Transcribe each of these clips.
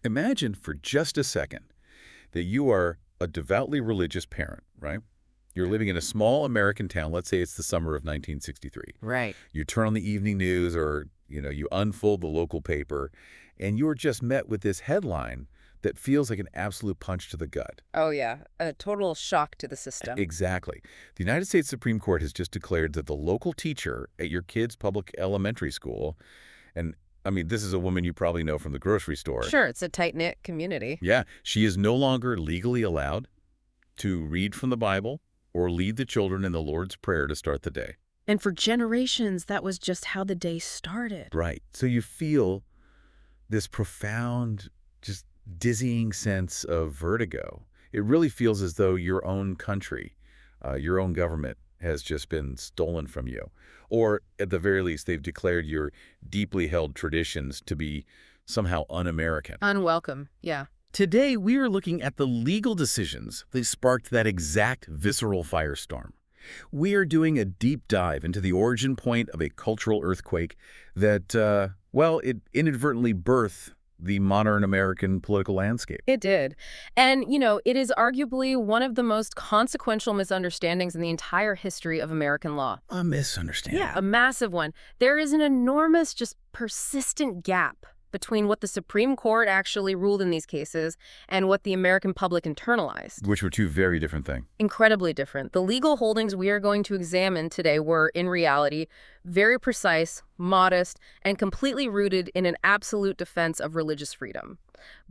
Imagine for just a second that you are a devoutly religious parent, right? You're living in a small American town. Let's say it's the summer of 1963. Right. You turn on the evening news or, you unfold the local paper, and you're just met with this headline that feels like an absolute punch to the gut. Oh, yeah. A total shock to the system. Exactly. The United States Supreme Court has just declared that the local teacher at your kid's public elementary school, and I mean, this is a woman you probably know from the grocery store. Sure, it's a tight-knit community. Yeah, she is no longer legally allowed to read from the Bible or lead the children in the Lord's Prayer to start the day. And for generations, that was just how the day started. Right. So you feel this profound, just dizzying sense of vertigo. It really feels as though your own country, your own government has just been stolen from you. Or at the very least, they've declared your deeply held traditions to be somehow un-American. Unwelcome, yeah. Today, we are looking at the legal decisions that sparked that exact visceral firestorm. We are doing a deep dive into the origin point of a cultural earthquake that, well, it inadvertently birthed the modern American political landscape. It did. And, it is arguably one of the most consequential misunderstandings in the entire history of American law. A misunderstanding. Yeah, a massive one. There is an enormous, just persistent gap between what the Supreme Court actually ruled in these cases and what the American public internalized. Which were two very different things. Incredibly different. The legal holdings we are going to examine today were, in reality, very precise, modest, and completely rooted in an absolute defense of religious freedom.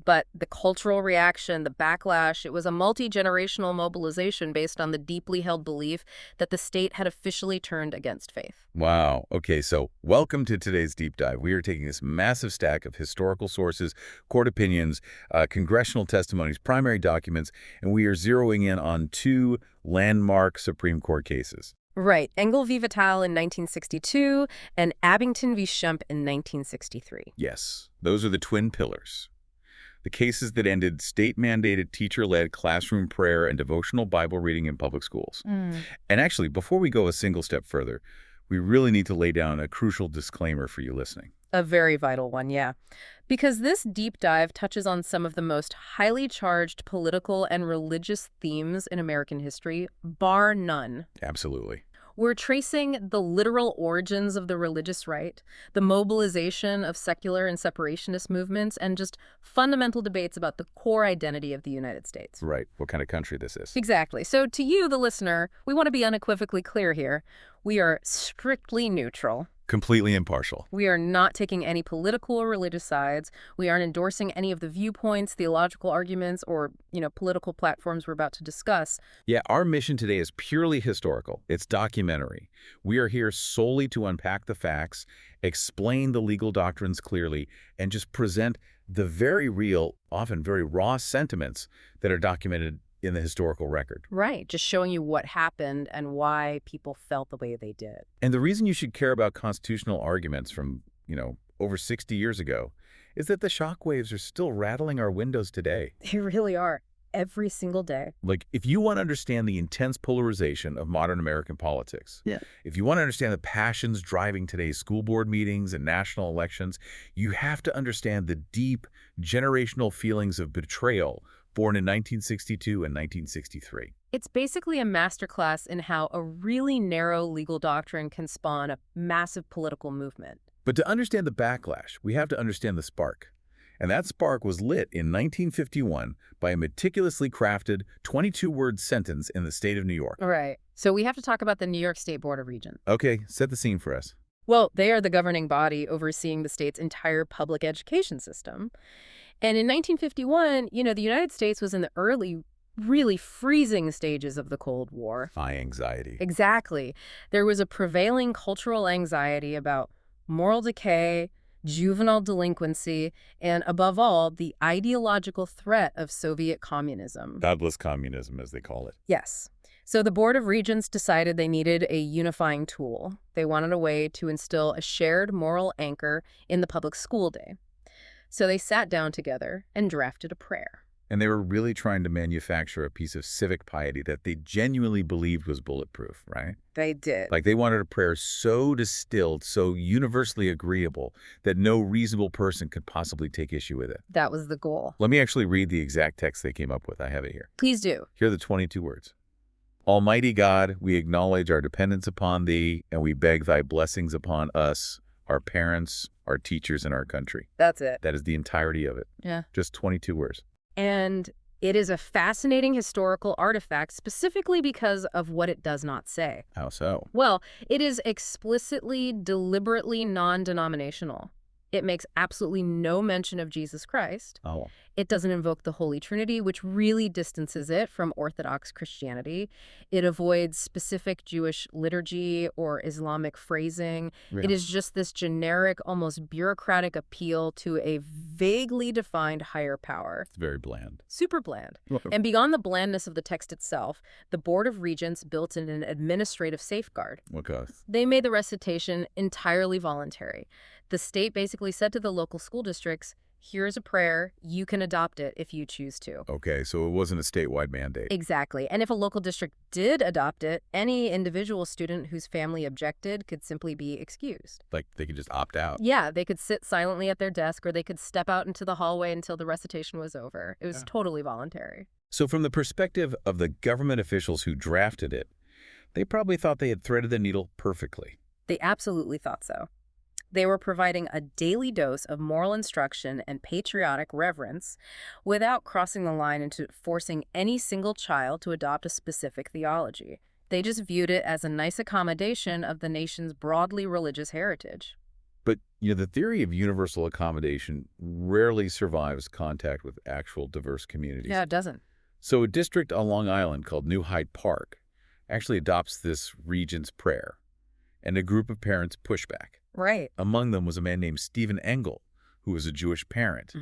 But the cultural reaction, the backlash, it was a multi-generational mobilization based on the deeply held belief that the state had officially turned against faith. Wow. Okay, so welcome to today's deep dive. We are taking this massive stack of historical sources, court opinions, congressional testimonies, primary documents, and we are zeroing in on two landmark Supreme Court cases. Right. Engel v. Vitale in 1962 and Abington v. Schempp in 1963. Yes, those are the twin pillars. The cases that ended state-mandated teacher-led classroom prayer and devotional Bible reading in public schools. And actually, before we go a single step further, we really need to lay down a crucial disclaimer for you listening. A very vital one, yeah. Because this deep dive touches on some of the most highly charged political and religious themes in American history, bar none. Absolutely. We're tracing the literal origins of the religious right, the mobilization of secular and separationist movements, and just fundamental debates about the core identity of the United States. Right. What kind of country this is. Exactly. So to you, the listener, we want to be unequivocally clear here. We are strictly neutral. Completely impartial. We are not taking any political or religious sides. We aren't endorsing any of the viewpoints, theological arguments, or, political platforms we're about to discuss. Yeah, our mission today is purely historical. It's documentary. We are here solely to unpack the facts, explain the legal doctrines clearly, and just present the very real, often very raw sentiments that are documented in the historical record. Right, just showing you what happened and why people felt the way they did. And the reason you should care about constitutional arguments from, over 60 years ago is that the shockwaves are still rattling our windows today. They really are, every single day. Like, if you want to understand the intense polarization of modern American politics, if you want to understand the passions driving today's school board meetings and national elections, you have to understand the deep generational feelings of betrayal born in 1962 and 1963. It's basically a masterclass in how a really narrow legal doctrine can spawn a massive political movement. But to understand the backlash, we have to understand the spark. And that spark was lit in 1951 by a meticulously crafted 22-word sentence in the state of New York. Right. So we have to talk about the New York State Board of Regents. Okay, set the scene for us. Well, they are the governing body overseeing the state's entire public education system. And in 1951, the United States was in the early, really freezing stages of the Cold War. High anxiety. Exactly. There was a prevailing cultural anxiety about moral decay, juvenile delinquency, and above all, the ideological threat of Soviet communism. Godless communism, as they call it. Yes. So the Board of Regents decided they needed a unifying tool. They wanted a way to instill a shared moral anchor in the public school day. So they sat down together and drafted a prayer. And they were really trying to manufacture a piece of civic piety that they genuinely believed was bulletproof, right? They did. Like they wanted a prayer so distilled, so universally agreeable, that no reasonable person could possibly take issue with it. That was the goal. Let me actually read the exact text they came up with. I have it here. Please do. Here are the 22 words. Almighty God, we acknowledge our dependence upon Thee, and we beg Thy blessings upon us, our parents, our teachers, and our country. That's it. That is the entirety of it. Yeah. Just 22 words. And it is a fascinating historical artifact specifically because of what it does not say. How so? Well, it is explicitly, deliberately non-denominational. It makes absolutely no mention of Jesus Christ. Oh. It doesn't invoke the Holy Trinity, which really distances it from Orthodox Christianity. It avoids specific Jewish liturgy or Islamic phrasing. Yeah. It is just this generic, almost bureaucratic appeal to a vaguely defined higher power. It's very bland. Super bland. And beyond the blandness of the text itself, the Board of Regents built in an administrative safeguard. What goes? They made the recitation entirely voluntary. The state basically said to the local school districts, here's a prayer, you can adopt it if you choose to. Okay, so it wasn't a statewide mandate. Exactly. And if a local district did adopt it, any individual student whose family objected could simply be excused. Like they could just opt out. Yeah, they could sit silently at their desk or they could step out into the hallway until the recitation was over. It was totally voluntary. So from the perspective of the government officials who drafted it, they probably thought they had threaded the needle perfectly. They absolutely thought so. They were providing a daily dose of moral instruction and patriotic reverence without crossing the line into forcing any single child to adopt a specific theology. They just viewed it as a nice accommodation of the nation's broadly religious heritage. But, the theory of universal accommodation rarely survives contact with actual diverse communities. Yeah, it doesn't. So a district on Long Island called New Hyde Park actually adopts this regent's prayer, and a group of parents push back. Right. Among them was a man named Stephen Engel, who was a Jewish parent.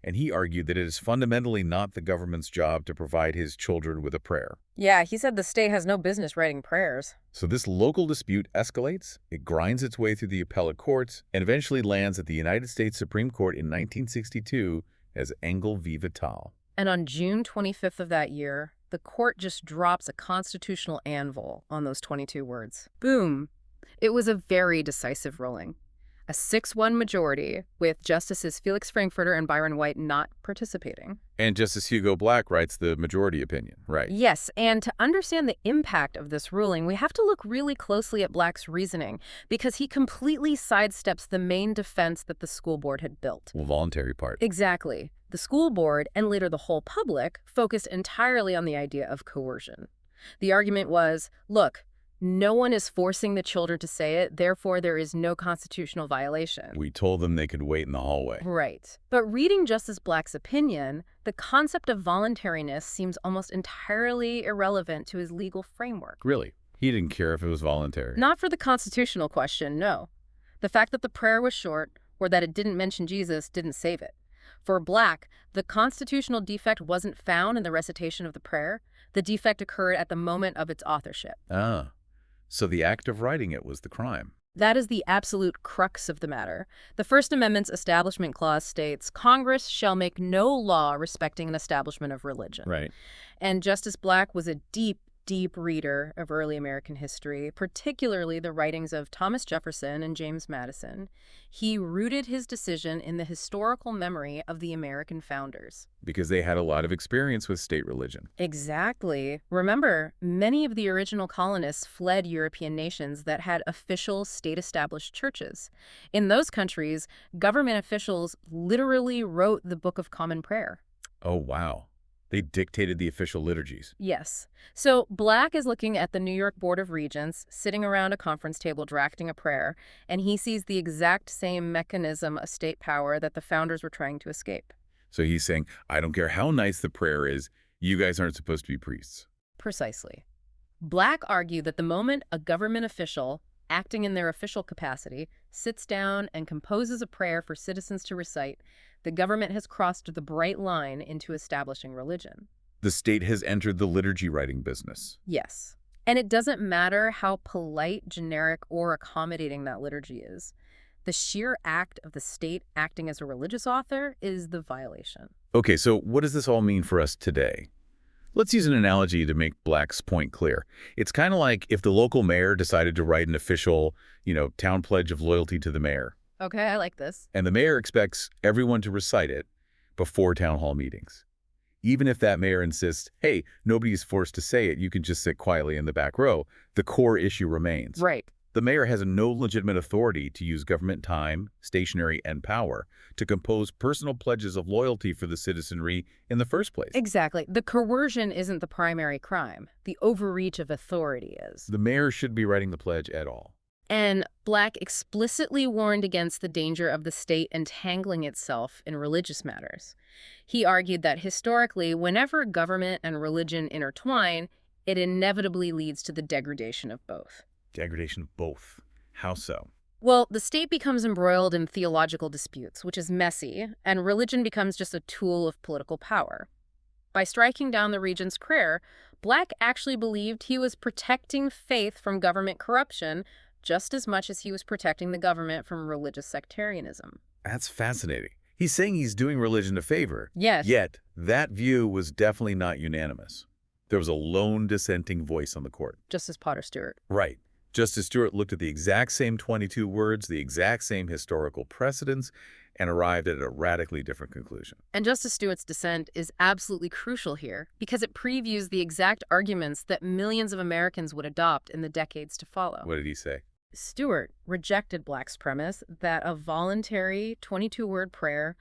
And he argued that it is fundamentally not the government's job to provide his children with a prayer. Yeah, he said the state has no business writing prayers. So this local dispute escalates, it grinds its way through the appellate courts, and eventually lands at the United States Supreme Court in 1962 as Engel v. Vitale. And on June 25th of that year, the court just drops a constitutional anvil on those 22 words. Boom. It was a very decisive ruling. A 6-1 majority, with Justices Felix Frankfurter and Byron White not participating. And Justice Hugo Black writes the majority opinion, right? Yes, and to understand the impact of this ruling, we have to look really closely at Black's reasoning, because he completely sidesteps the main defense that the school board had built. Well, voluntary part. Exactly. The school board, and later the whole public, focused entirely on the idea of coercion. The argument was, look, no one is forcing the children to say it, therefore there is no constitutional violation. We told them they could wait in the hallway. Right. But reading Justice Black's opinion, the concept of voluntariness seems almost entirely irrelevant to his legal framework. Really? He didn't care if it was voluntary? Not for the constitutional question, no. The fact that the prayer was short, or that it didn't mention Jesus, didn't save it. For Black, the constitutional defect wasn't found in the recitation of the prayer. The defect occurred at the moment of its authorship. Ah. So the act of writing it was the crime. That is the absolute crux of the matter. The First Amendment's Establishment Clause states, Congress shall make no law respecting an establishment of religion. Right. And Justice Black was a deep reader of early American history, particularly the writings of Thomas Jefferson and James Madison. He rooted his decision in the historical memory of the American founders. Because they had a lot of experience with state religion. Exactly. Remember, many of the original colonists fled European nations that had official state-established churches. In those countries, government officials literally wrote the Book of Common Prayer. Oh, wow. They dictated the official liturgies. Yes. So Black is looking at the New York Board of Regents, sitting around a conference table drafting a prayer, and he sees the exact same mechanism of state power that the founders were trying to escape. So he's saying, I don't care how nice the prayer is, you guys aren't supposed to be priests. Precisely. Black argued that the moment a government official, acting in their official capacity, sits down and composes a prayer for citizens to recite, the government has crossed the bright line into establishing religion. The state has entered the liturgy writing business. Yes. And it doesn't matter how polite, generic, or accommodating that liturgy is. The sheer act of the state acting as a religious author is the violation. Okay, so what does this all mean for us today? Let's use an analogy to make Black's point clear. It's kind of like if the local mayor decided to write an official, town pledge of loyalty to the mayor, Okay, I like this. and the mayor expects everyone to recite it before town hall meetings. Even if that mayor insists, hey, nobody's forced to say it, you can just sit quietly in the back row, the core issue remains. Right. The mayor has no legitimate authority to use government time, stationery, and power to compose personal pledges of loyalty for the citizenry in the first place. Exactly. The coercion isn't the primary crime. The overreach of authority is. The mayor should be writing the pledge at all. And Black explicitly warned against the danger of the state entangling itself in religious matters. He argued that historically, whenever government and religion intertwine, it inevitably leads to the degradation of both. Degradation of both. How so? Well, the state becomes embroiled in theological disputes, which is messy, and religion becomes just a tool of political power. By striking down the regent's prayer, Black actually believed he was protecting faith from government corruption just as much as he was protecting the government from religious sectarianism. That's fascinating. He's saying he's doing religion a favor. Yes. Yet, that view was definitely not unanimous. There was a lone dissenting voice on the court. Justice Potter Stewart. Right. Justice Stewart looked at the exact same 22 words, the exact same historical precedents, and arrived at a radically different conclusion. And Justice Stewart's dissent is absolutely crucial here because it previews the exact arguments that millions of Americans would adopt in the decades to follow. What did he say? Stewart rejected Black's premise that a voluntary 22-word prayer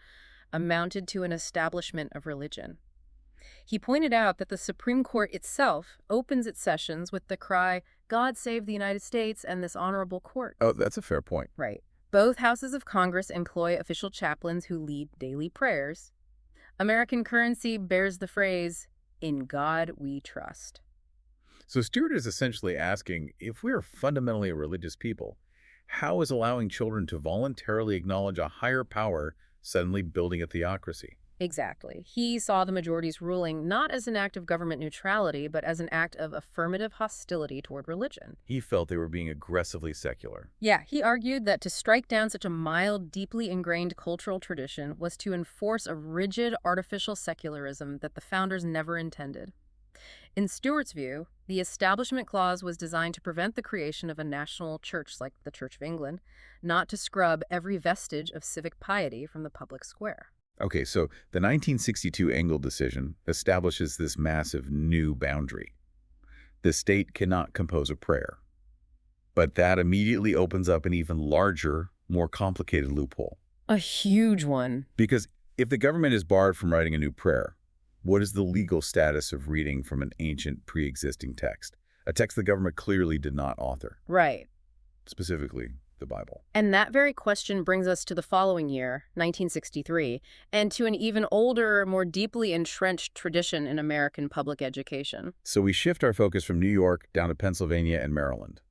amounted to an establishment of religion. He pointed out that the Supreme Court itself opens its sessions with the cry, "God save the United States and this honorable court." Oh, that's a fair point. Right. Both houses of Congress employ official chaplains who lead daily prayers. American currency bears the phrase, "In God we trust." So Stewart is essentially asking, if we are fundamentally a religious people, how is allowing children to voluntarily acknowledge a higher power suddenly building a theocracy? Exactly. He saw the majority's ruling not as an act of government neutrality, but as an act of affirmative hostility toward religion. He felt they were being aggressively secular. Yeah, he argued that to strike down such a mild, deeply ingrained cultural tradition was to enforce a rigid, artificial secularism that the founders never intended. In Stewart's view, the Establishment Clause was designed to prevent the creation of a national church like the Church of England, not to scrub every vestige of civic piety from the public square. Okay, so the 1962 Engel decision establishes this massive new boundary. The state cannot compose a prayer. But that immediately opens up an even larger, more complicated loophole. A huge one. Because if the government is barred from writing a new prayer, what is the legal status of reading from an ancient pre-existing text? A text the government clearly did not author. Right. Specifically, the Bible. And that very question brings us to the following year, 1963, and to an even older, more deeply entrenched tradition in American public education. So we shift our focus from New York down to Pennsylvania and Maryland.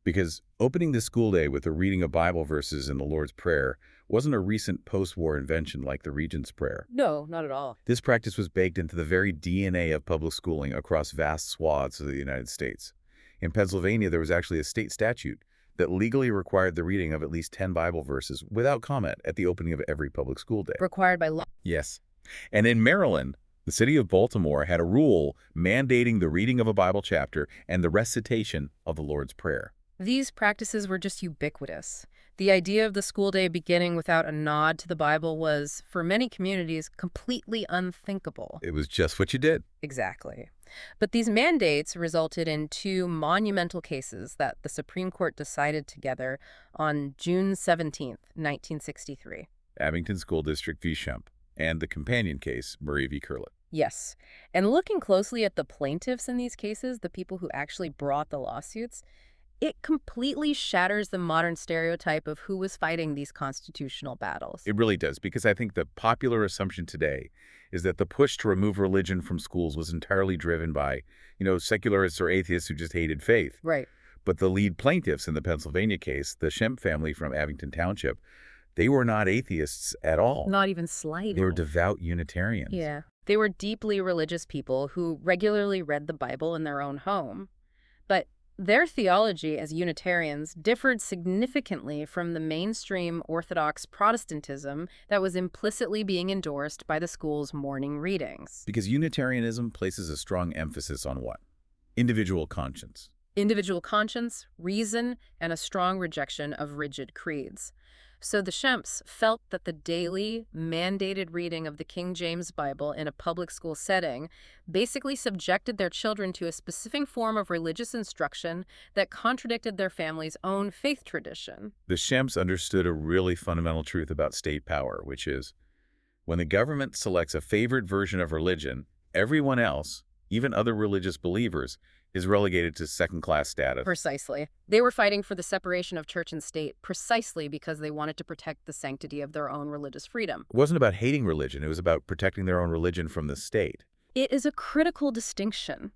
Because opening the school day with a reading of Bible verses in the Lord's Prayer wasn't a recent post-war invention like the Regent's Prayer. No, not at all. This practice was baked into the very DNA of public schooling across vast swaths of the United States. In Pennsylvania, there was actually a state statute that legally required the reading of at least 10 Bible verses without comment at the opening of every public school day. Required by law. Yes. And in Maryland, the city of Baltimore had a rule mandating the reading of a Bible chapter and the recitation of the Lord's Prayer. These practices were just ubiquitous. The idea of the school day beginning without a nod to the Bible was, for many communities, completely unthinkable. It was just what you did. Exactly. But these mandates resulted in two monumental cases that the Supreme Court decided together on June 17, 1963. Abington School District v. Schempp, and the companion case, Murray v. Curlett. Yes. And looking closely at the plaintiffs in these cases, the people who actually brought the lawsuits, it completely shatters the modern stereotype of who was fighting these constitutional battles. It really does, because I think the popular assumption today is that the push to remove religion from schools was entirely driven by, secularists or atheists who just hated faith. Right. But the lead plaintiffs in the Pennsylvania case, the Schempp family from Abington Township, they were not atheists at all. Not even slightly. They were devout Unitarians. Yeah. They were deeply religious people who regularly read the Bible in their own home. But their theology as Unitarians differed significantly from the mainstream Orthodox Protestantism that was implicitly being endorsed by the school's morning readings. Because Unitarianism places a strong emphasis on what? Individual conscience. Individual conscience, reason, and a strong rejection of rigid creeds. So the Schempps felt that the daily, mandated reading of the King James Bible in a public school setting basically subjected their children to a specific form of religious instruction that contradicted their family's own faith tradition. The Schempps understood a really fundamental truth about state power, which is, when the government selects a favored version of religion, everyone else, even other religious believers, is relegated to second-class status. Precisely. They were fighting for the separation of church and state precisely because they wanted to protect the sanctity of their own religious freedom. It wasn't about hating religion. It was about protecting their own religion from the state. It is a critical distinction.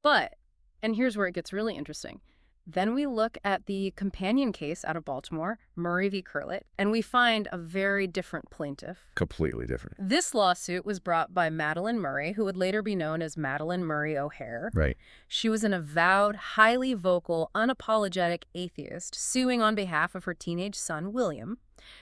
But, and here's where it gets really interesting, then we look at the companion case out of Baltimore, Murray v. Curlett, and we find a very different plaintiff. Completely different. This lawsuit was brought by Madeline Murray, who would later be known as Madeline Murray O'Hare. Right. She was an avowed, highly vocal, unapologetic atheist, suing on behalf of her teenage son, William.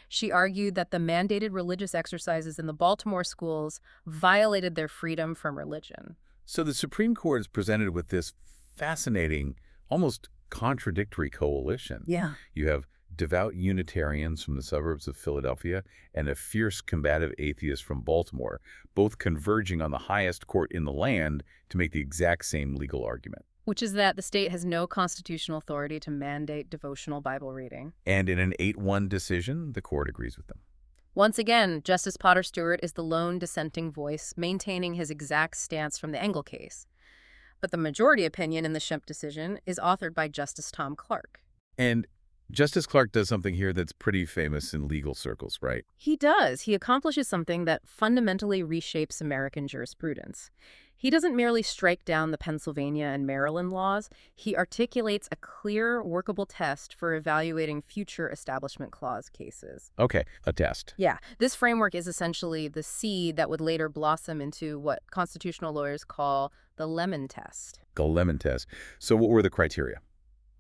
She argued that the mandated religious exercises in the Baltimore schools violated their freedom from religion. So the Supreme Court is presented with this fascinating, almost contradictory coalition. Yeah. You have devout Unitarians from the suburbs of Philadelphia and a fierce combative atheist from Baltimore, both converging on the highest court in the land to make the exact same legal argument. Which is that the state has no constitutional authority to mandate devotional Bible reading. And in an 8-1 decision, the court agrees with them. Once again, Justice Potter Stewart is the lone dissenting voice, maintaining his exact stance from the Engel case. But the majority opinion in the Schempp decision is authored by Justice Tom Clark. And Justice Clark does something here that's pretty famous in legal circles, right? He does. He accomplishes something that fundamentally reshapes American jurisprudence. He doesn't merely strike down the Pennsylvania and Maryland laws. He articulates a clear, workable test for evaluating future Establishment Clause cases. Okay, a test. Yeah, this framework is essentially the seed that would later blossom into what constitutional lawyers call the lemon test. The lemon test. So what were the criteria?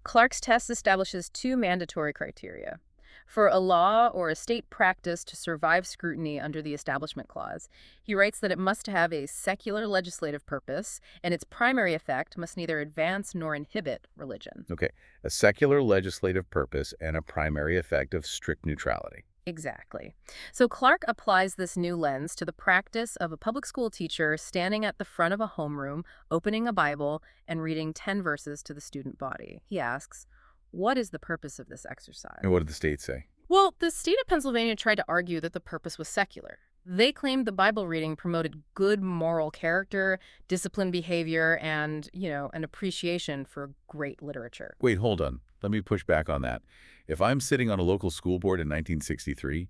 Clark's test establishes 2 mandatory criteria. For a law or a state practice to survive scrutiny under the Establishment Clause, he writes that it must have a secular legislative purpose, and its primary effect must neither advance nor inhibit religion. Okay, a secular legislative purpose and a primary effect of strict neutrality. Exactly. So Clark applies this new lens to the practice of a public school teacher standing at the front of a homeroom, opening a Bible, and reading 10 verses to the student body. He asks, what is the purpose of this exercise? And what did the state say? Well, the state of Pennsylvania tried to argue that the purpose was secular. They claimed the Bible reading promoted good moral character, disciplined behavior, and, an appreciation for great literature. Wait, hold on. Let me push back on that. If I'm sitting on a local school board in 1963,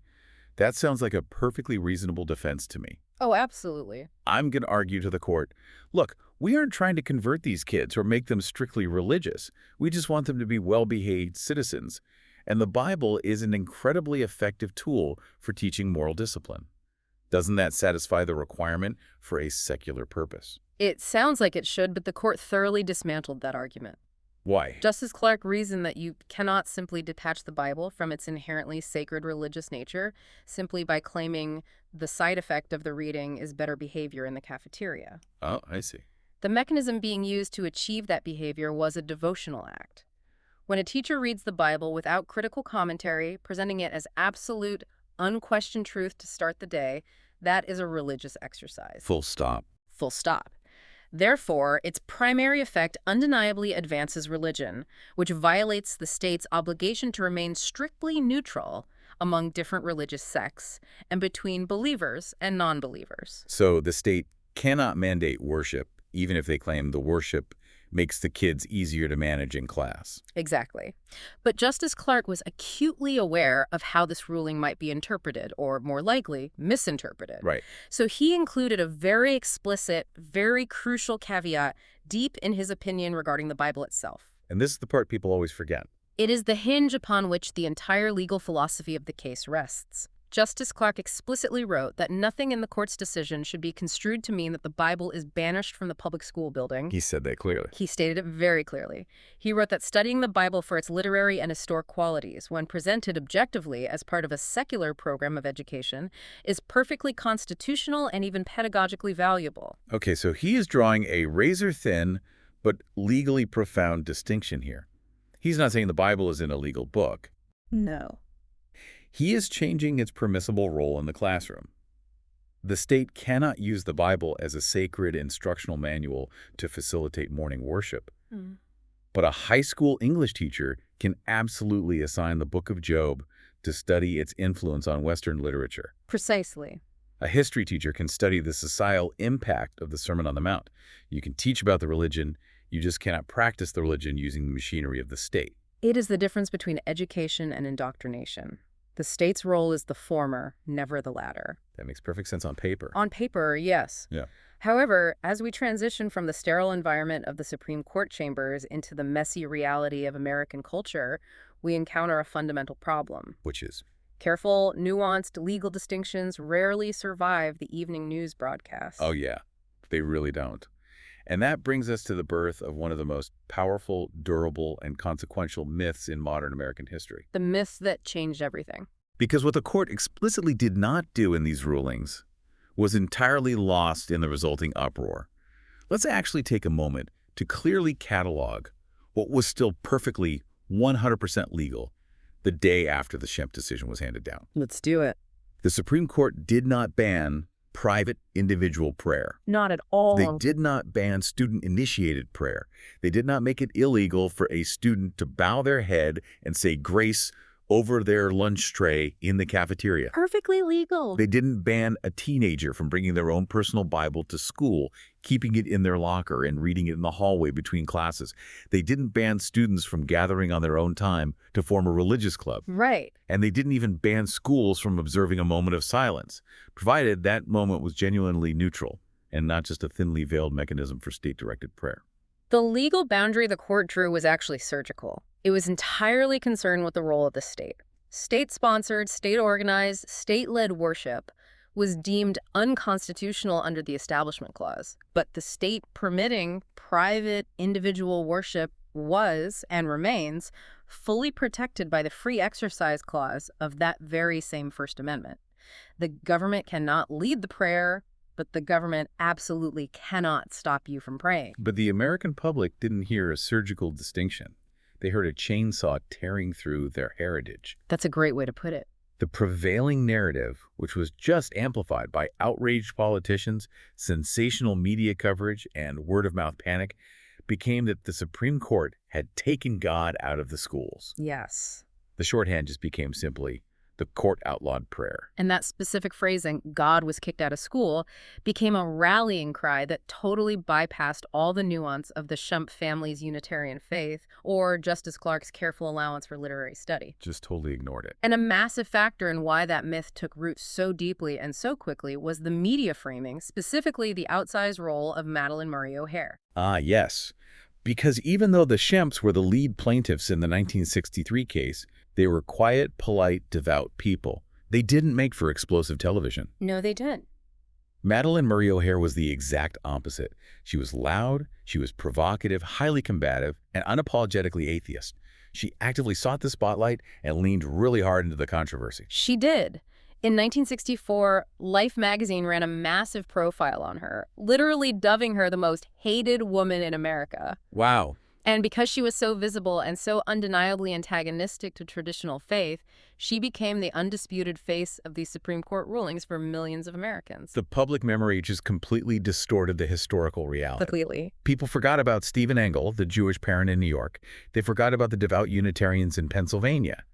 that sounds like a perfectly reasonable defense to me. Oh, absolutely. I'm going to argue to the court, look, we aren't trying to convert these kids or make them strictly religious. We just want them to be well-behaved citizens. And the Bible is an incredibly effective tool for teaching moral discipline. Doesn't that satisfy the requirement for a secular purpose? It sounds like it should, but the court thoroughly dismantled that argument. Why? Justice Clark reasoned that you cannot simply detach the Bible from its inherently sacred religious nature simply by claiming the side effect of the reading is better behavior in the cafeteria. Oh, I see. The mechanism being used to achieve that behavior was a devotional act. When a teacher reads the Bible without critical commentary, presenting it as absolute, unquestioned truth to start the day, that is a religious exercise. Full stop. Full stop. Therefore, its primary effect undeniably advances religion, which violates the state's obligation to remain strictly neutral among different religious sects and between believers and non-believers. So the state cannot mandate worship, even if they claim the worship makes the kids easier to manage in class. Exactly. But Justice Clark was acutely aware of how this ruling might be interpreted, or more likely, misinterpreted. Right. So he included a very explicit, very crucial caveat deep in his opinion regarding the Bible itself. And this is the part people always forget. It is the hinge upon which the entire legal philosophy of the case rests. Justice Clark explicitly wrote that nothing in the court's decision should be construed to mean that the Bible is banished from the public school building. He said that clearly. He stated it very clearly. He wrote that studying the Bible for its literary and historic qualities, when presented objectively as part of a secular program of education, is perfectly constitutional and even pedagogically valuable. Okay, so he is drawing a razor-thin but legally profound distinction here. He's not saying the Bible is an illegal book. No. He is changing its permissible role in the classroom. The state cannot use the Bible as a sacred instructional manual to facilitate morning worship. But a high school English teacher can absolutely assign the Book of Job to study its influence on Western literature. Precisely. A history teacher can study the societal impact of the Sermon on the Mount. You can teach about the religion, you just cannot practice the religion using the machinery of the state. It is the difference between education and indoctrination. The state's role is the former, never the latter. That makes perfect sense on paper. On paper, yes. Yeah. However, as we transition from the sterile environment of the Supreme Court chambers into the messy reality of American culture, we encounter a fundamental problem. Which is? Careful, nuanced legal distinctions rarely survive the evening news broadcast. Oh, yeah. They really don't. And that brings us to the birth of one of the most powerful, durable, and consequential myths in modern American history. The myth that changed everything. Because what the court explicitly did not do in these rulings was entirely lost in the resulting uproar. Let's actually take a moment to clearly catalog what was still perfectly 100% legal the day after the Schempp decision was handed down. Let's do it. The Supreme Court did not ban private individual prayer. Not at all. They did not ban student-initiated prayer. They did not make it illegal for a student to bow their head and say grace over their lunch tray in the cafeteria. Perfectly legal. They didn't ban a teenager from bringing their own personal Bible to school, keeping it in their locker and reading it in the hallway between classes. They didn't ban students from gathering on their own time to form a religious club. Right. And they didn't even ban schools from observing a moment of silence, provided that moment was genuinely neutral and not just a thinly veiled mechanism for state-directed prayer. The legal boundary the court drew was actually surgical. It was entirely concerned with the role of the state. State-sponsored, state-organized, state-led worship was deemed unconstitutional under the Establishment Clause. But the state permitting private individual worship was, and remains, fully protected by the Free Exercise Clause of that very same First Amendment. The government cannot lead the prayer, but the government absolutely cannot stop you from praying. But the American public didn't hear a surgical distinction. They heard a chainsaw tearing through their heritage. That's a great way to put it. The prevailing narrative, which was just amplified by outraged politicians, sensational media coverage, and word-of-mouth panic, became that the Supreme Court had taken God out of the schools. Yes. The shorthand just became simply, the court outlawed prayer. And that specific phrasing, God was kicked out of school, became a rallying cry that totally bypassed all the nuance of the Schempp family's Unitarian faith or Justice Clark's careful allowance for literary study. Just totally ignored it. And a massive factor in why that myth took root so deeply and so quickly was the media framing, specifically the outsized role of Madalyn Murray O'Hair. Ah, yes. Because even though the Schempps were the lead plaintiffs in the 1963 case, they were quiet, polite, devout people. They didn't make for explosive television. No, they didn't. Madalyn Murray O'Hair was the exact opposite. She was loud, she was provocative, highly combative, and unapologetically atheist. She actively sought the spotlight and leaned really hard into the controversy. She did. In 1964, Life magazine ran a massive profile on her, literally dubbing her the most hated woman in America. Wow. And because she was so visible and so undeniably antagonistic to traditional faith, she became the undisputed face of these Supreme Court rulings for millions of Americans. The public memory just completely distorted the historical reality. Completely. People forgot about Stephen Engel, the Jewish parent in New York. They forgot about the devout Unitarians in Pennsylvania.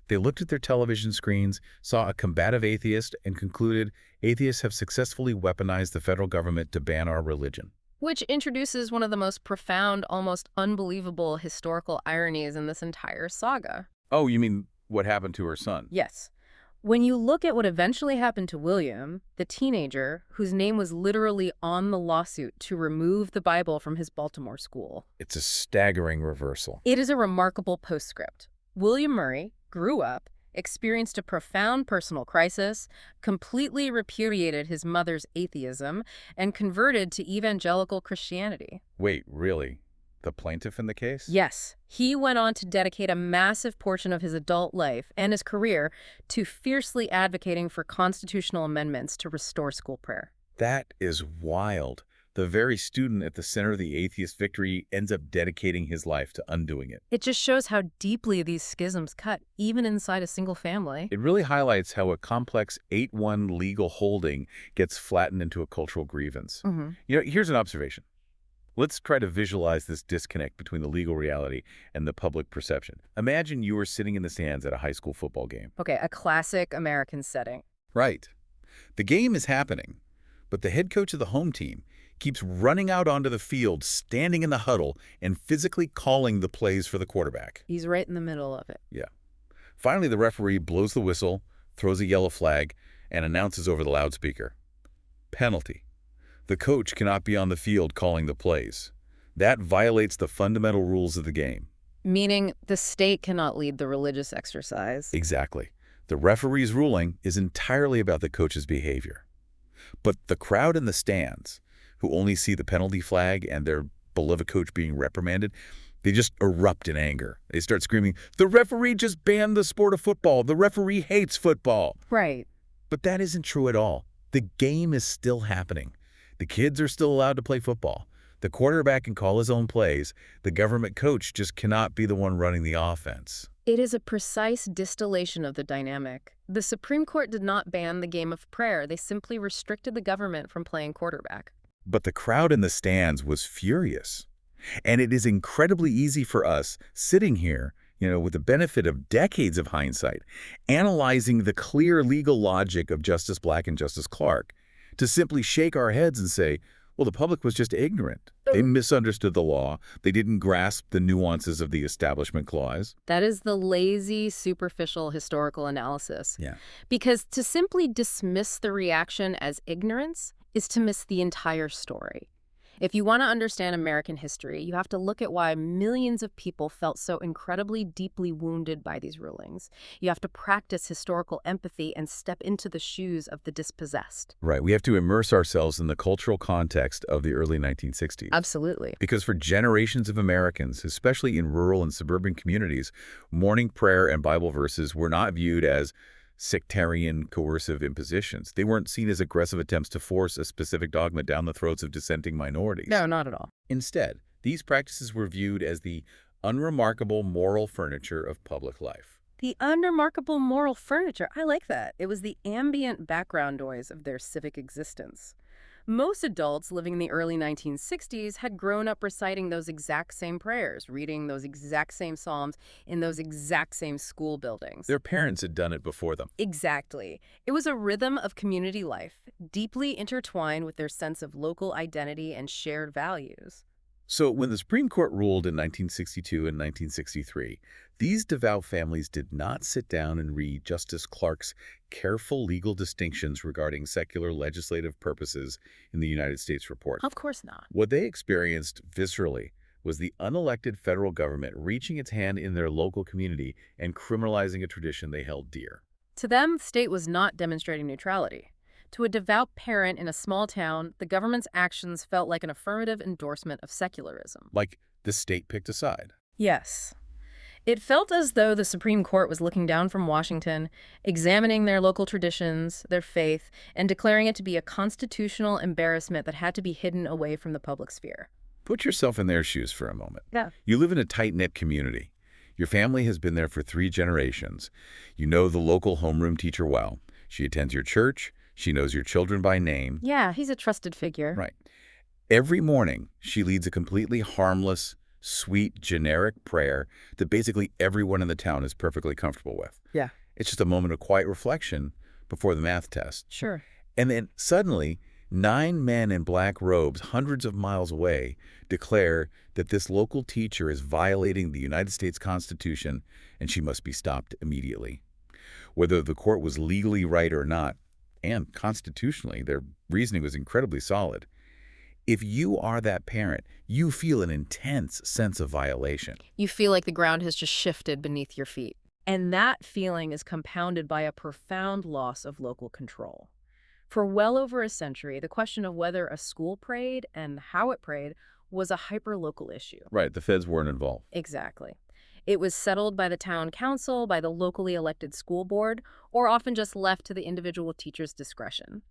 They looked at their television screens, saw a combative atheist, and concluded atheists have successfully weaponized the federal government to ban our religion. Which introduces one of the most profound, almost unbelievable historical ironies in this entire saga. Oh, you mean what happened to her son? Yes. When you look at what eventually happened to William, the teenager, whose name was literally on the lawsuit to remove the Bible from his Baltimore school. It's a staggering reversal. It is a remarkable postscript. William Murray grew up experienced a profound personal crisis, completely repudiated his mother's atheism, and converted to evangelical Christianity. Wait, really? The plaintiff in the case? Yes, he went on to dedicate a massive portion of his adult life and his career to fiercely advocating for constitutional amendments to restore school prayer. That is wild. The very student at the center of the atheist victory ends up dedicating his life to undoing it. It just shows how deeply these schisms cut, even inside a single family. It really highlights how a complex 8-1 legal holding gets flattened into a cultural grievance. Here's an observation. Let's try to visualize this disconnect between the legal reality and the public perception. Imagine you were sitting in the stands at a high school football game. Okay, a classic American setting. Right. The game is happening, but the head coach of the home team keeps running out onto the field, standing in the huddle, and physically calling the plays for the quarterback. He's right in the middle of it. Yeah. Finally, the referee blows the whistle, throws a yellow flag, and announces over the loudspeaker, penalty. The coach cannot be on the field calling the plays. That violates the fundamental rules of the game. Meaning the state cannot lead the religious exercise. Exactly. The referee's ruling is entirely about the coach's behavior. But the crowd in the stands, who only see the penalty flag and their beloved coach being reprimanded, they just erupt in anger. They start screaming, "The referee just banned the sport of football. The referee hates football." Right. But that isn't true at all. The game is still happening. The kids are still allowed to play football. The quarterback can call his own plays. The government coach just cannot be the one running the offense. It is a precise distillation of the dynamic. The Supreme Court did not ban the game of prayer. They simply restricted the government from playing quarterback. But the crowd in the stands was furious. And it is incredibly easy for us, sitting here, with the benefit of decades of hindsight, analyzing the clear legal logic of Justice Black and Justice Clark, to simply shake our heads and say, well, the public was just ignorant. They misunderstood the law. They didn't grasp the nuances of the Establishment Clause. That is the lazy, superficial historical analysis. Yeah. Because to simply dismiss the reaction as ignorance is to miss the entire story. If you want to understand American history, you have to look at why millions of people felt so incredibly deeply wounded by these rulings. You have to practice historical empathy and step into the shoes of the dispossessed. Right. We have to immerse ourselves in the cultural context of the early 1960s. Absolutely. Because for generations of Americans, especially in rural and suburban communities, morning prayer and Bible verses were not viewed as sectarian, coercive impositions. They weren't seen as aggressive attempts to force a specific dogma down the throats of dissenting minorities. No, not at all. Instead, these practices were viewed as the unremarkable moral furniture of public life. The unremarkable moral furniture. I like that. It was the ambient background noise of their civic existence. Most adults living in the early 1960s had grown up reciting those exact same prayers, reading those exact same psalms in those exact same school buildings. Their parents had done it before them. Exactly. It was a rhythm of community life, deeply intertwined with their sense of local identity and shared values. So when the Supreme Court ruled in 1962 and 1963, these devout families did not sit down and read Justice Clark's careful legal distinctions regarding secular legislative purposes in the United States report. Of course not. What they experienced viscerally was the unelected federal government reaching its hand in their local community and criminalizing a tradition they held dear. To them, the state was not demonstrating neutrality. To a devout parent in a small town, the government's actions felt like an affirmative endorsement of secularism. Like the state picked a side. Yes. It felt as though the Supreme Court was looking down from Washington, examining their local traditions, their faith, and declaring it to be a constitutional embarrassment that had to be hidden away from the public sphere. Put yourself in their shoes for a moment. Yeah. You live in a tight-knit community. Your family has been there for 3 generations. You know the local homeroom teacher well. She attends your church. She knows your children by name. Yeah, he's a trusted figure. Right. Every morning, she leads a completely harmless, sweet, generic prayer that basically everyone in the town is perfectly comfortable with. Yeah. It's just a moment of quiet reflection before the math test. Sure. And then suddenly, 9 men in black robes hundreds of miles away declare that this local teacher is violating the United States Constitution and she must be stopped immediately. Whether the court was legally right or not, and constitutionally, their reasoning was incredibly solid. If you are that parent, you feel an intense sense of violation. You feel like the ground has just shifted beneath your feet. And that feeling is compounded by a profound loss of local control. For well over a century, the question of whether a school prayed and how it prayed was a hyper-local issue. Right, the feds weren't involved. Exactly. It was settled by the town council, by the locally elected school board, or often just left to the individual teacher's discretion.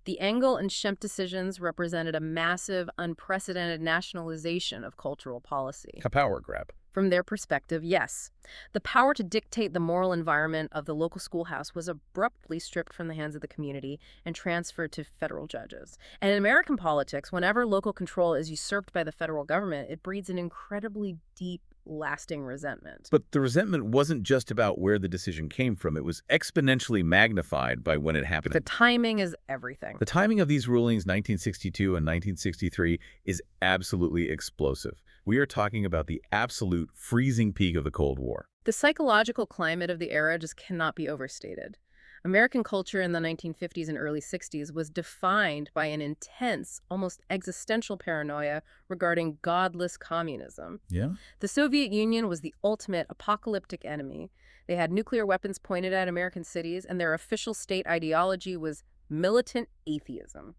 The Engel and Schempp decisions represented a massive, unprecedented nationalization of cultural policy. A power grab. From their perspective, yes. The power to dictate the moral environment of the local schoolhouse was abruptly stripped from the hands of the community and transferred to federal judges. And in American politics, whenever local control is usurped by the federal government, it breeds an incredibly deep, lasting resentment. But the resentment wasn't just about where the decision came from. It was exponentially magnified by when it happened. The timing is everything. The timing of these rulings, 1962 and 1963, is absolutely explosive. We are talking about the absolute freezing peak of the Cold War. The psychological climate of the era just cannot be overstated. American culture in the 1950s and early 60s was defined by an intense, almost existential paranoia regarding godless communism. Yeah? The Soviet Union was the ultimate apocalyptic enemy. They had nuclear weapons pointed at American cities, and their official state ideology was militant atheism.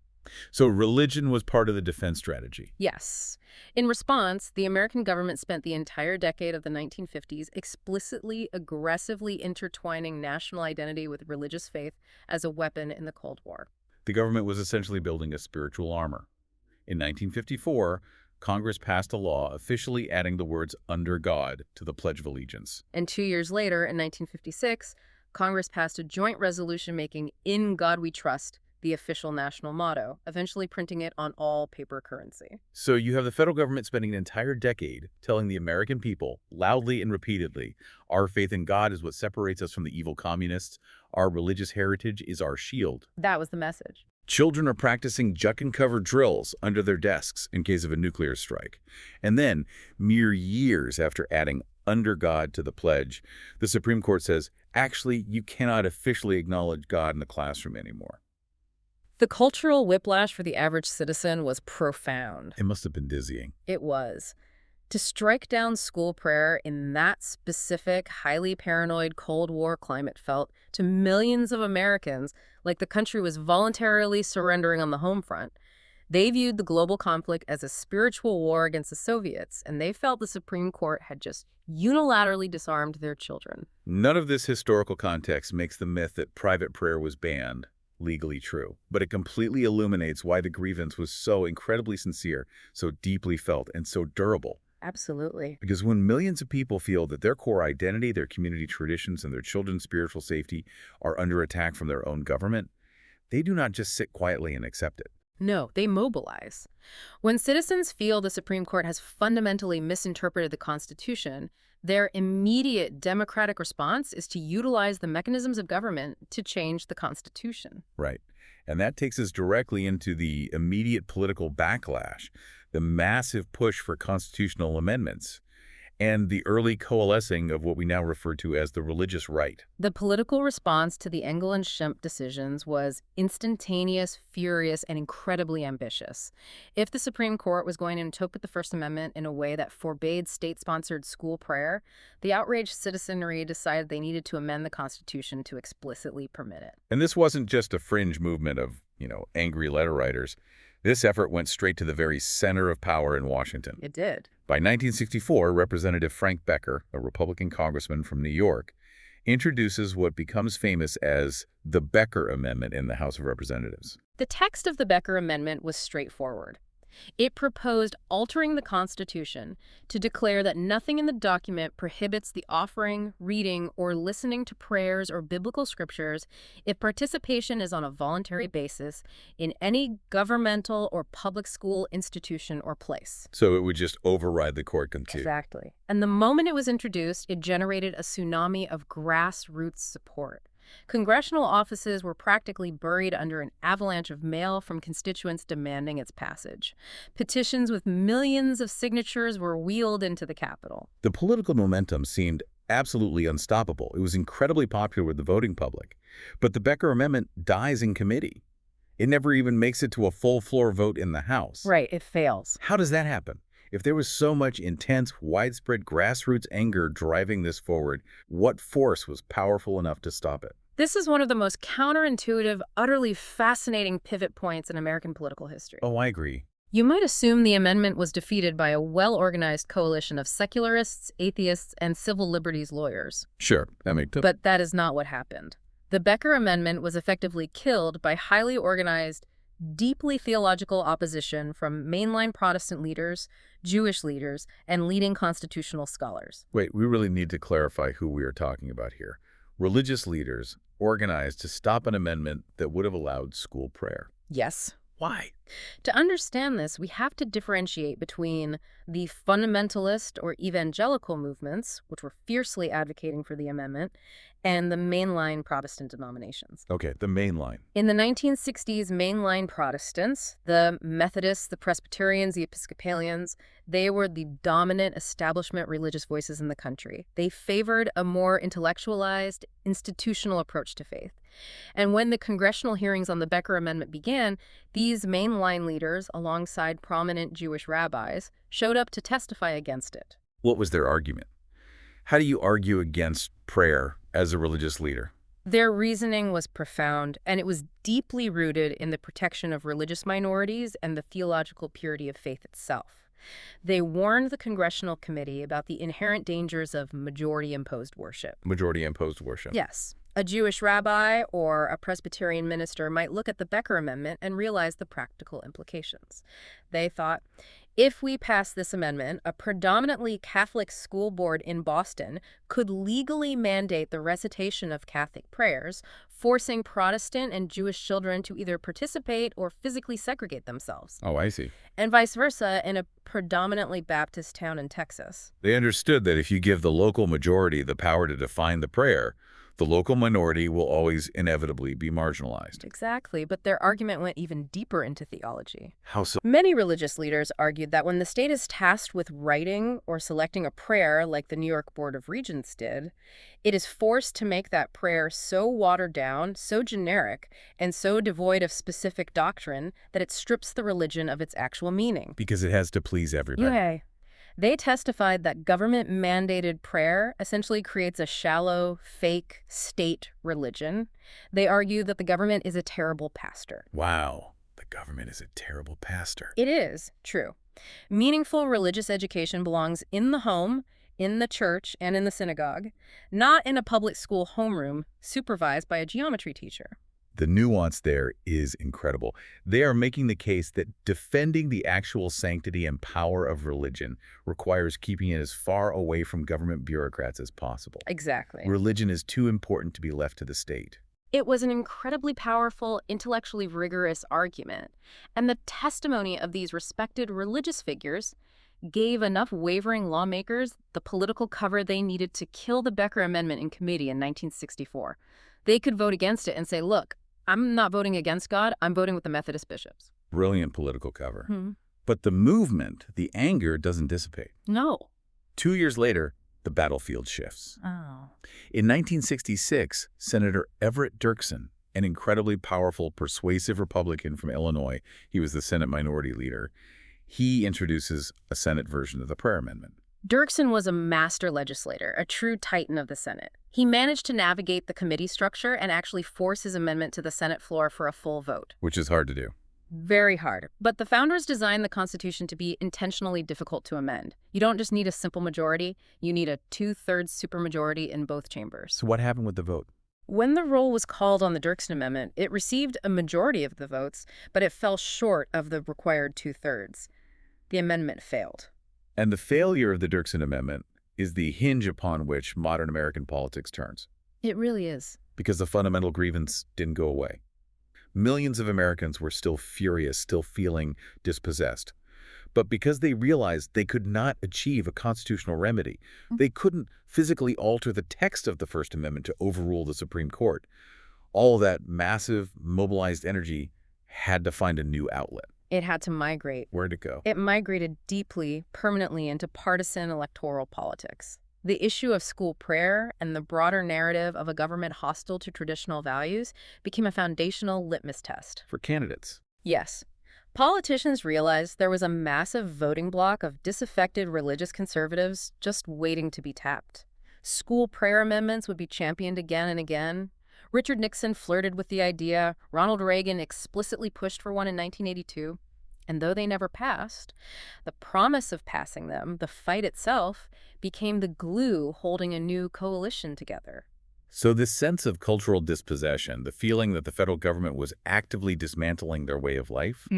So religion was part of the defense strategy. Yes. In response, the American government spent the entire decade of the 1950s explicitly, aggressively intertwining national identity with religious faith as a weapon in the Cold War. The government was essentially building a spiritual armor. In 1954, Congress passed a law officially adding the words "under God" to the Pledge of Allegiance. And 2 years later, in 1956, Congress passed a joint resolution making "In God We Trust" the official national motto, eventually printing it on all paper currency. So you have the federal government spending an entire decade telling the American people, loudly and repeatedly, our faith in God is what separates us from the evil communists. Our religious heritage is our shield. That was the message. Children are practicing duck-and-cover drills under their desks in case of a nuclear strike. And then, mere years after adding "under God" to the pledge, the Supreme Court says, actually, you cannot officially acknowledge God in the classroom anymore. The cultural whiplash for the average citizen was profound. It must have been dizzying. It was. To strike down school prayer in that specific, highly paranoid Cold War climate felt to millions of Americans like the country was voluntarily surrendering on the home front. They viewed the global conflict as a spiritual war against the Soviets, and they felt the Supreme Court had just unilaterally disarmed their children. None of this historical context makes the myth that private prayer was banned legally true, but it completely illuminates why the grievance was so incredibly sincere, so deeply felt, and so durable. Absolutely. Because when millions of people feel that their core identity, their community traditions, and their children's spiritual safety are under attack from their own government, they do not just sit quietly and accept it. No, they mobilize. When citizens feel the Supreme Court has fundamentally misinterpreted the Constitution, their immediate democratic response is to utilize the mechanisms of government to change the Constitution. Right. And that takes us directly into the immediate political backlash, the massive push for constitutional amendments, and the early coalescing of what we now refer to as the religious right. The political response to the Engel and Schempp decisions was instantaneous, furious, and incredibly ambitious. If the Supreme Court was going to interpret the First Amendment in a way that forbade state-sponsored school prayer, the outraged citizenry decided they needed to amend the Constitution to explicitly permit it. And this wasn't just a fringe movement of, angry letter writers. This effort went straight to the very center of power in Washington. It did. By 1964, Representative Frank Becker, a Republican congressman from New York, introduces what becomes famous as the Becker Amendment in the House of Representatives. The text of the Becker Amendment was straightforward. It proposed altering the Constitution to declare that nothing in the document prohibits the offering, reading, or listening to prayers or biblical scriptures if participation is on a voluntary basis in any governmental or public school institution or place. So it would just override the court completely. Exactly. And the moment it was introduced, it generated a tsunami of grassroots support. Congressional offices were practically buried under an avalanche of mail from constituents demanding its passage. Petitions with millions of signatures were wheeled into the Capitol. The political momentum seemed absolutely unstoppable. It was incredibly popular with the voting public. But the Becker Amendment dies in committee. It never even makes it to a full floor vote in the House. Right, it fails. How does that happen? If there was so much intense, widespread grassroots anger driving this forward, what force was powerful enough to stop it? This is one of the most counterintuitive, utterly fascinating pivot points in American political history. Oh, I agree. You might assume the amendment was defeated by a well-organized coalition of secularists, atheists, and civil liberties lawyers. Sure, that makes sense. But that is not what happened. The Becker Amendment was effectively killed by highly organized, deeply theological opposition from mainline Protestant leaders, Jewish leaders, and leading constitutional scholars. Wait, we really need to clarify who we are talking about here. Religious leaders organized to stop an amendment that would have allowed school prayer. Yes. Why? To understand this, we have to differentiate between the fundamentalist or evangelical movements, which were fiercely advocating for the amendment, and the mainline Protestant denominations. Okay, the main line. In the 1960s, mainline Protestants, the Methodists, the Presbyterians, the Episcopalians, they were the dominant establishment religious voices in the country. They favored a more intellectualized, institutional approach to faith. And when the congressional hearings on the Becker Amendment began, these mainline leaders, alongside prominent Jewish rabbis, showed up to testify against it. What was their argument? How do you argue against prayer as a religious leader? Their reasoning was profound, and it was deeply rooted in the protection of religious minorities and the theological purity of faith itself. They warned the congressional committee about the inherent dangers of majority-imposed worship. Majority-imposed worship. Yes. A Jewish rabbi or a Presbyterian minister might look at the Becker Amendment and realize the practical implications. They thought, if we pass this amendment, a predominantly Catholic school board in Boston could legally mandate the recitation of Catholic prayers, forcing Protestant and Jewish children to either participate or physically segregate themselves. Oh, I see. And vice versa in a predominantly Baptist town in Texas. They understood that if you give the local majority the power to define the prayer, the local minority will always inevitably be marginalized. Exactly, but their argument went even deeper into theology. How so? Many religious leaders argued that when the state is tasked with writing or selecting a prayer like the New York Board of Regents did, it is forced to make that prayer so watered down, so generic, and so devoid of specific doctrine that it strips the religion of its actual meaning. Because it has to please everybody. Yeah. They testified that government-mandated prayer essentially creates a shallow, fake state religion. They argue that the government is a terrible pastor. Wow, the government is a terrible pastor. It is true. Meaningful religious education belongs in the home, in the church, and in the synagogue, not in a public school homeroom supervised by a geometry teacher. The nuance there is incredible. They are making the case that defending the actual sanctity and power of religion requires keeping it as far away from government bureaucrats as possible. Exactly. Religion is too important to be left to the state. It was an incredibly powerful, intellectually rigorous argument, and the testimony of these respected religious figures gave enough wavering lawmakers the political cover they needed to kill the Becker Amendment in committee in 1964. They could vote against it and say, look, I'm not voting against God, I'm voting with the Methodist bishops. Brilliant political cover. But the movement, the anger, doesn't dissipate. No. 2 years later, the battlefield shifts. Oh. In 1966, Senator Everett Dirksen, an incredibly powerful, persuasive Republican from Illinois, he was the Senate Minority Leader, he introduces a Senate version of the prayer amendment. Dirksen was a master legislator, a true titan of the Senate. He managed to navigate the committee structure and actually force his amendment to the Senate floor for a full vote. Which is hard to do. Very hard. But the founders designed the Constitution to be intentionally difficult to amend. You don't just need a simple majority, you need a 2/3 supermajority in both chambers. So what happened with the vote? When the roll was called on the Dirksen Amendment, it received a majority of the votes, but it fell short of the required 2/3. The amendment failed. And the failure of the Dirksen Amendment is the hinge upon which modern American politics turns. It really is. Because the fundamental grievance didn't go away. Millions of Americans were still furious, still feeling dispossessed. But because they realized they could not achieve a constitutional remedy, they couldn't physically alter the text of the First Amendment to overrule the Supreme Court. All that massive, mobilized energy had to find a new outlet. It had to migrate. Where'd it go? It migrated deeply, permanently into partisan electoral politics. The issue of school prayer and the broader narrative of a government hostile to traditional values became a foundational litmus test. For candidates. Yes. Politicians realized there was a massive voting bloc of disaffected religious conservatives just waiting to be tapped. School prayer amendments would be championed again and again. Richard Nixon flirted with the idea. Ronald Reagan explicitly pushed for one in 1982. And though they never passed, the promise of passing them, the fight itself, became the glue holding a new coalition together. So this sense of cultural dispossession, the feeling that the federal government was actively dismantling their way of life,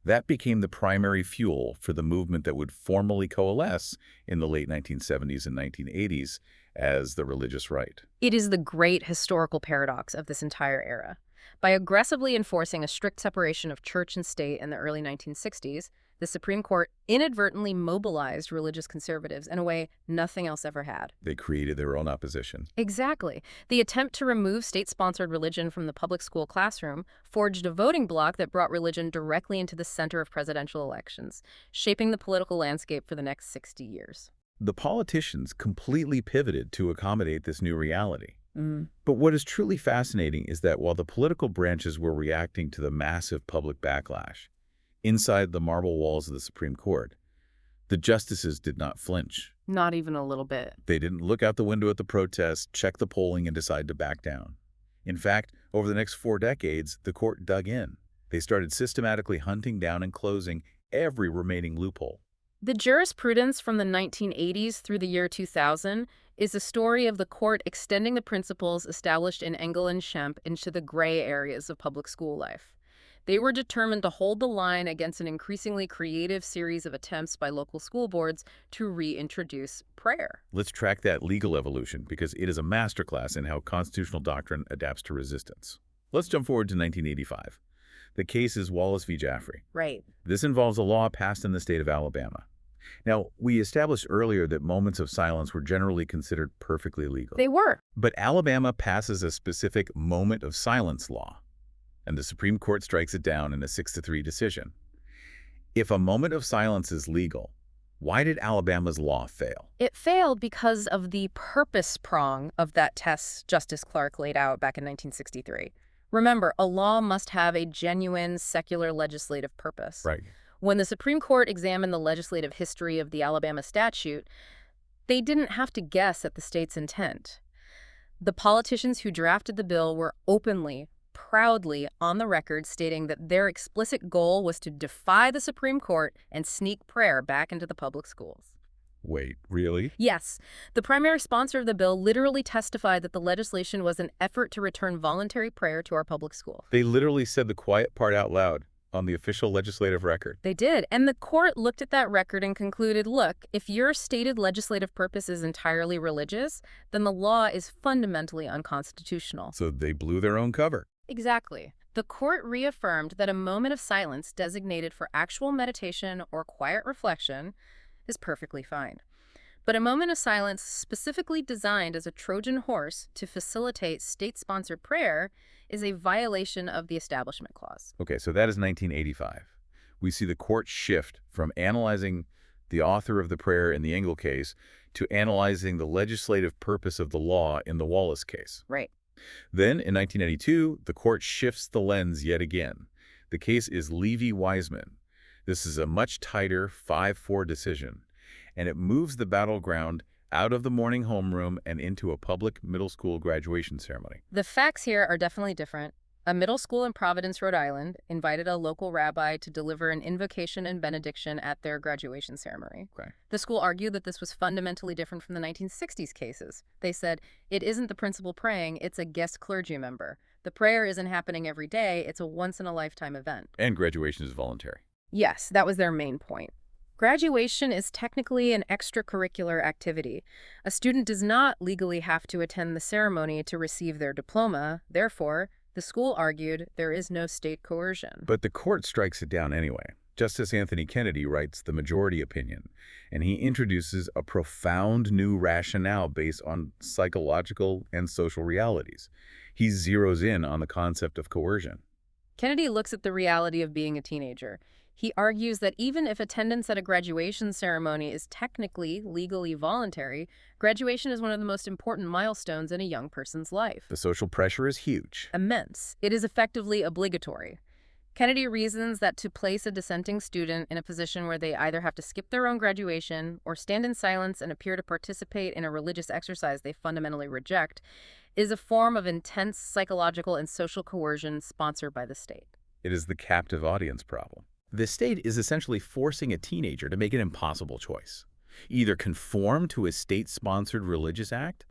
that became the primary fuel for the movement that would formally coalesce in the late 1970s and 1980s as the religious right. It is the great historical paradox of this entire era. By aggressively enforcing a strict separation of church and state in the early 1960s, the Supreme Court inadvertently mobilized religious conservatives in a way nothing else ever had. They created their own opposition. Exactly. The attempt to remove state-sponsored religion from the public school classroom forged a voting bloc that brought religion directly into the center of presidential elections, shaping the political landscape for the next 60 years. The politicians completely pivoted to accommodate this new reality. But what is truly fascinating is that while the political branches were reacting to the massive public backlash, inside the marble walls of the Supreme Court, the justices did not flinch. Not even a little bit. They didn't look out the window at the protest, check the polling, and decide to back down. In fact, over the next 4 decades, the court dug in. They started systematically hunting down and closing every remaining loophole. The jurisprudence from the 1980s through the year 2000 is a story of the court extending the principles established in Engel and Schempp into the gray areas of public school life. They were determined to hold the line against an increasingly creative series of attempts by local school boards to reintroduce prayer. Let's track that legal evolution because it is a masterclass in how constitutional doctrine adapts to resistance. Let's jump forward to 1985. The case is Wallace v. Jaffrey. Right. This involves a law passed in the state of Alabama. Now, we established earlier that moments of silence were generally considered perfectly legal. They were. But Alabama passes a specific moment of silence law, and the Supreme Court strikes it down in a 6-3 decision. If a moment of silence is legal, why did Alabama's law fail? It failed because of the purpose prong of that test Justice Clark laid out back in 1963. Remember, a law must have a genuine secular legislative purpose. Right. When the Supreme Court examined the legislative history of the Alabama statute, they didn't have to guess at the state's intent. The politicians who drafted the bill were openly, proudly on the record stating that their explicit goal was to defy the Supreme Court and sneak prayer back into the public schools. Wait, really? Yes. The primary sponsor of the bill literally testified that the legislation was an effort to return voluntary prayer to our public schools. They literally said the quiet part out loud on the official legislative record. They did. And the court looked at that record and concluded, look, if your stated legislative purpose is entirely religious, then the law is fundamentally unconstitutional. So they blew their own cover. Exactly. The court reaffirmed that a moment of silence designated for actual meditation or quiet reflection is perfectly fine. But a moment of silence specifically designed as a Trojan horse to facilitate state-sponsored prayer is a violation of the Establishment Clause. Okay, so that is 1985. We see the court shift from analyzing the author of the prayer in the Engel case to analyzing the legislative purpose of the law in the Wallace case. Right. Then, in 1992, the court shifts the lens yet again. The case is Levy-Wiseman. This is a much tighter 5-4 decision, and it moves the battleground out of the morning homeroom and into a public middle school graduation ceremony. The facts here are definitely different. A middle school in Providence, Rhode Island, invited a local rabbi to deliver an invocation and benediction at their graduation ceremony. Okay. The school argued that this was fundamentally different from the 1960s cases. They said, it isn't the principal praying, it's a guest clergy member. The prayer isn't happening every day, it's a once-in-a-lifetime event. And graduation is voluntary. Yes, that was their main point. Graduation is technically an extracurricular activity. A student does not legally have to attend the ceremony to receive their diploma. Therefore, the school argued there is no state coercion. But the court strikes it down anyway. Justice Anthony Kennedy writes the majority opinion, and he introduces a profound new rationale based on psychological and social realities. He zeroes in on the concept of coercion. Kennedy looks at the reality of being a teenager. He argues that even if attendance at a graduation ceremony is technically legally voluntary, graduation is one of the most important milestones in a young person's life. The social pressure is huge. Immense. It is effectively obligatory. Kennedy reasons that to place a dissenting student in a position where they either have to skip their own graduation or stand in silence and appear to participate in a religious exercise they fundamentally reject is a form of intense psychological and social coercion sponsored by the state. It is the captive audience problem. The state is essentially forcing a teenager to make an impossible choice. Either conform to a state-sponsored religious act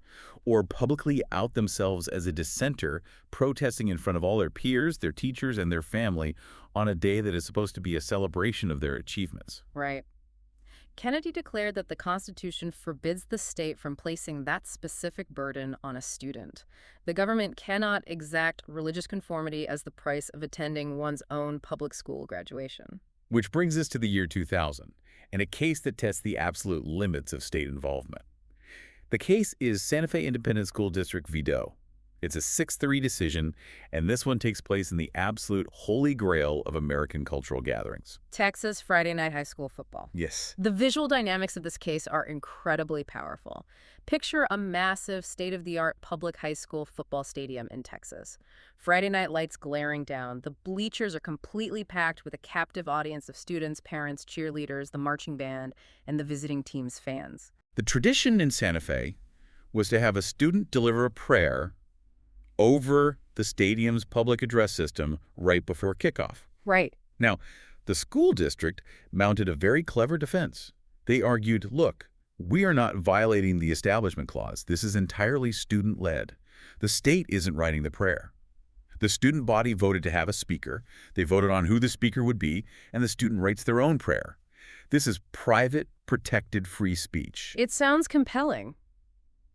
or publicly out themselves as a dissenter, protesting in front of all their peers, their teachers, and their family on a day that is supposed to be a celebration of their achievements. Right. Kennedy declared that the Constitution forbids the state from placing that specific burden on a student. The government cannot exact religious conformity as the price of attending one's own public school graduation. Which brings us to the year 2000, and a case that tests the absolute limits of state involvement. The case is Santa Fe Independent School District v. Doe. It's a 6-3 decision, and this one takes place in the absolute holy grail of American cultural gatherings. Texas Friday night high school football. Yes. The visual dynamics of this case are incredibly powerful. Picture a massive, state-of-the-art public high school football stadium in Texas. Friday night lights glaring down. The bleachers are completely packed with a captive audience of students, parents, cheerleaders, the marching band, and the visiting team's fans. The tradition in Santa Fe was to have a student deliver a prayer over the stadium's public address system right before kickoff. Right. Now, the school district mounted a very clever defense. They argued, look, we are not violating the Establishment Clause. This is entirely student-led. The state isn't writing the prayer. The student body voted to have a speaker. They voted on who the speaker would be, and the student writes their own prayer. This is private, protected free speech. It sounds compelling.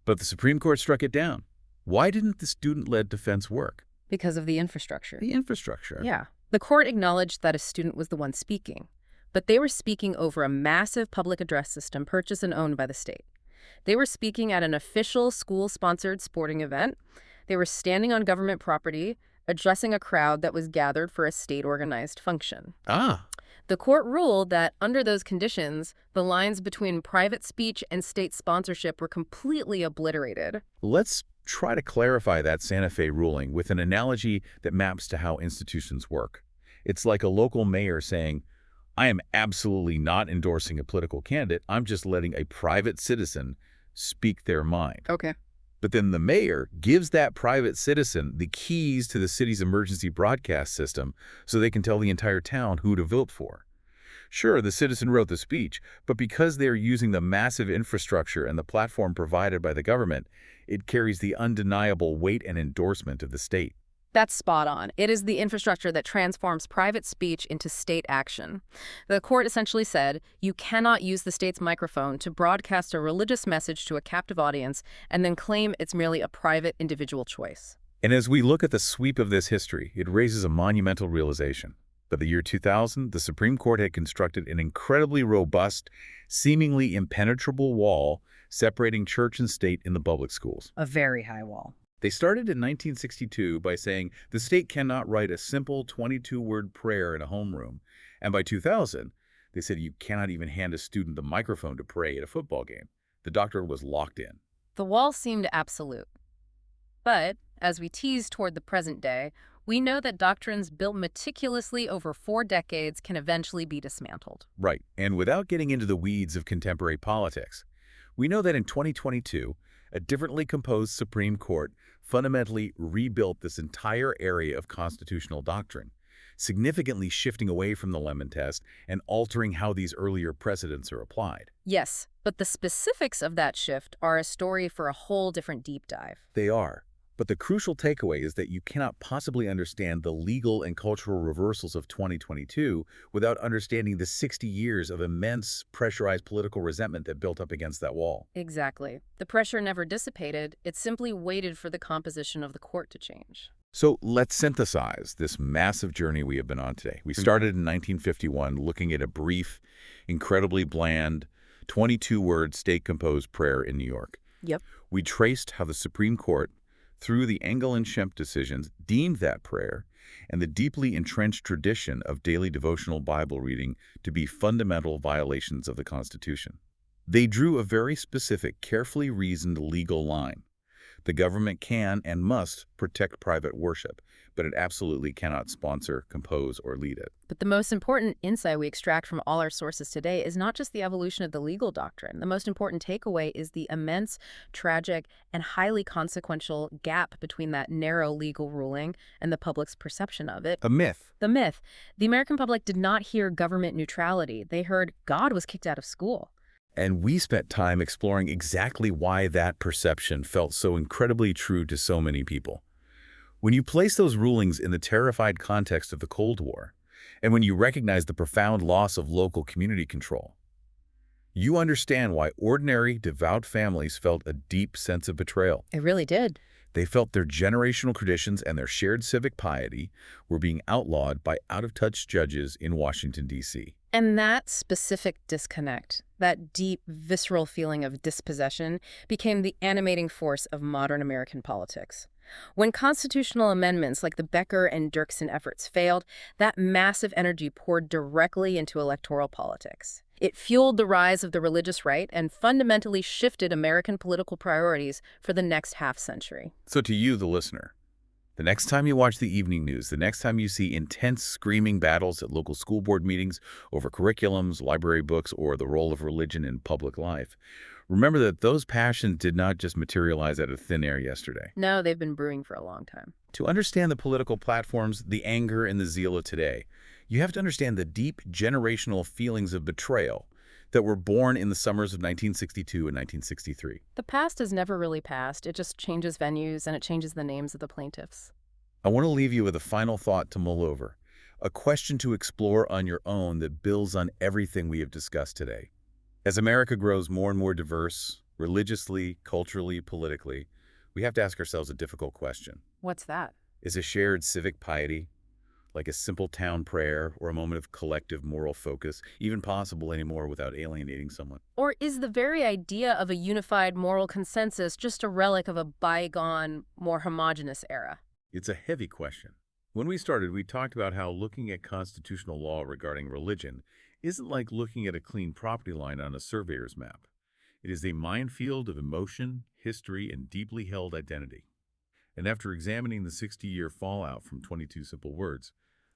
But the Supreme Court struck it down. Why didn't the student-led defense work? Because of the infrastructure. The infrastructure. Yeah. The court acknowledged that a student was the one speaking, but they were speaking over a massive public address system purchased and owned by the state. They were speaking at an official school-sponsored sporting event. They were standing on government property, addressing a crowd that was gathered for a state-organized function. Ah. The court ruled that under those conditions, the lines between private speech and state sponsorship were completely obliterated. Let's try to clarify that Santa Fe ruling with an analogy that maps to how institutions work. It's like a local mayor saying, I am absolutely not endorsing a political candidate. I'm just letting a private citizen speak their mind. Okay. But then the mayor gives that private citizen the keys to the city's emergency broadcast system so they can tell the entire town who to vote for. Sure, the citizen wrote the speech, but because they're using the massive infrastructure and the platform provided by the government, it carries the undeniable weight and endorsement of the state. That's spot on. It is the infrastructure that transforms private speech into state action. The court essentially said, you cannot use the state's microphone to broadcast a religious message to a captive audience and then claim it's merely a private individual choice. And as we look at the sweep of this history, it raises a monumental realization. By the year 2000, the Supreme Court had constructed an incredibly robust, seemingly impenetrable wall separating church and state in the public schools. A very high wall. They started in 1962 by saying the state cannot write a simple 22-word prayer in a homeroom. And by 2000, they said you cannot even hand a student the microphone to pray at a football game. The doctrine was locked in. The wall seemed absolute. But, as we tease toward the present day, we know that doctrines built meticulously over 4 decades can eventually be dismantled. Right. And without getting into the weeds of contemporary politics, we know that in 2022, a differently composed Supreme Court fundamentally rebuilt this entire area of constitutional doctrine, significantly shifting away from the Lemon Test and altering how these earlier precedents are applied. Yes, but the specifics of that shift are a story for a whole different deep dive. They are. But the crucial takeaway is that you cannot possibly understand the legal and cultural reversals of 2022 without understanding the 60 years of immense pressurized political resentment that built up against that wall. Exactly. The pressure never dissipated. It simply waited for the composition of the court to change. So let's synthesize this massive journey we have been on today. We started in 1951 looking at a brief, incredibly bland, 22-word state-composed prayer in New York. Yep. We traced how the Supreme Court, through the Engel and Schempp decisions, deemed that prayer and the deeply entrenched tradition of daily devotional Bible reading to be fundamental violations of the Constitution. They drew a very specific, carefully reasoned legal line The government can and must protect private worship, but it absolutely cannot sponsor, compose, or lead it. But the most important insight we extract from all our sources today is not just the evolution of the legal doctrine. The most important takeaway is the immense, tragic, and highly consequential gap between that narrow legal ruling and the public's perception of it. A myth. The myth. The American public did not hear government neutrality. They heard God was kicked out of school. And we spent time exploring exactly why that perception felt so incredibly true to so many people. When you place those rulings in the terrified context of the Cold War, and when you recognize the profound loss of local community control, you understand why ordinary, devout families felt a deep sense of betrayal. It really did. They felt their generational traditions and their shared civic piety were being outlawed by out-of-touch judges in Washington, D.C. And that specific disconnect, that deep, visceral feeling of dispossession, became the animating force of modern American politics. When constitutional amendments like the Becker and Dirksen efforts failed, that massive energy poured directly into electoral politics. It fueled the rise of the religious right and fundamentally shifted American political priorities for the next half-century. So to you, the listener, the next time you watch the evening news, the next time you see intense screaming battles at local school board meetings over curriculums, library books, or the role of religion in public life, remember that those passions did not just materialize out of thin air yesterday. No, they've been brewing for a long time. To understand the political platforms, the anger, and the zeal of today, you have to understand the deep generational feelings of betrayal that were born in the summers of 1962 and 1963. The past is never really past. It just changes venues and it changes the names of the plaintiffs. I want to leave you with a final thought to mull over, a question to explore on your own that builds on everything we have discussed today. As America grows more and more diverse, religiously, culturally, politically, we have to ask ourselves a difficult question. What's that? Is a shared civic piety, like a simple town prayer or a moment of collective moral focus, even possible anymore without alienating someone? Or is the very idea of a unified moral consensus just a relic of a bygone, more homogeneous era? It's a heavy question. When we started, we talked about how looking at constitutional law regarding religion isn't like looking at a clean property line on a surveyor's map. It is a minefield of emotion, history, and deeply held identity. And after examining the 60-year fallout from 22 simple words,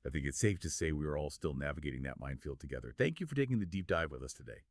I think it's safe to say we are all still navigating that minefield together. Thank you for taking the deep dive with us today.